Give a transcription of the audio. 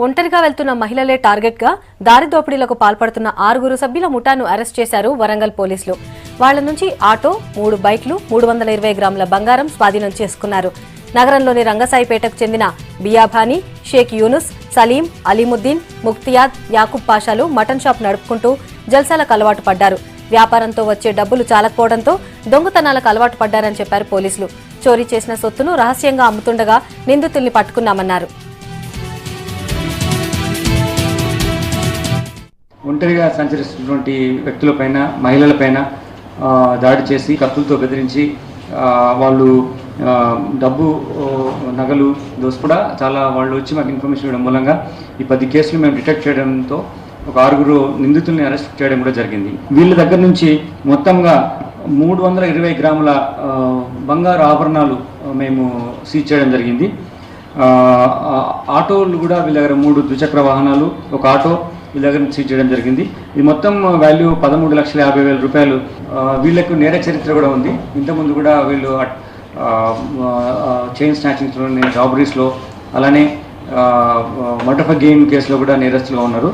ఒంటరిగా వెళ్తున్న మహిళలే టార్గెట్గా దారి దోపిడీలకు పాల్పడుతున్న 6 సభ్యుల ముఠాను అరెస్ట్ చేశారు వరంగల్ పోలీసులు. వాళ్ల నుంచి ఆటో, 3 బైక్లు, 320 గ్రాముల బంగారం స్వాధీనం చేసుకున్నారు. నగరంలోని రంగసాయిపేటకు చెందిన బియాభానీ, షేక్ యూనుస్, సలీం, అలీముద్దీన్, ముక్తియాద్, యాకూబ్ పాషాలు మటన్ షాప్ నడుపుకుంటూ జల్సాలకు అలవాటు పడ్డారు. వ్యాపారంతో వచ్చే డబ్బులు చాలకపోవడంతో దొంగతనాలకు అలవాటు పడ్డారని చెప్పారు పోలీసులు. చోరీ చేసిన సొత్తును రహస్యంగా అమ్ముతుండగా నిందితుల్ని పట్టుకున్నామన్నారు. ఒంటరిగా సంచరిస్తున్నటువంటి వ్యక్తులపైన, మహిళలపైన దాడి చేసి కత్తులతో బెదిరించి వాళ్ళు డబ్బు, నగలు కూడా చాలా వాళ్ళు వచ్చి మాకు ఇన్ఫర్మేషన్ ఇవ్వడం మూలంగా ఈ 10 కేసులు మేము డిటెక్ట్ చేయడంతో ఒక 6 నిందితుల్ని అరెస్ట్ చేయడం కూడా జరిగింది. వీళ్ళ దగ్గర నుంచి మొత్తంగా 320 గ్రాముల బంగారు ఆభరణాలు మేము సీజ్ చేయడం జరిగింది. ఆటోలు కూడా వీళ్ళ దగ్గర 3 ద్విచక్ర వాహనాలు, ఒక ఆటో వీళ్ళ దగ్గర సీజ్ చేయడం జరిగింది. ఇది మొత్తం వాల్యూ 13,50,000 రూపాయలు. వీళ్ళకు నేర చరిత్ర కూడా ఉంది. ఇంతకుముందు కూడా వీళ్ళు చైన్ స్నాచింగ్స్లో, రాబరీస్లో, అలానే మర్డర్ ఫర్ గెయిన్ కేసులో కూడా నేరస్తులుగా ఉన్నారు.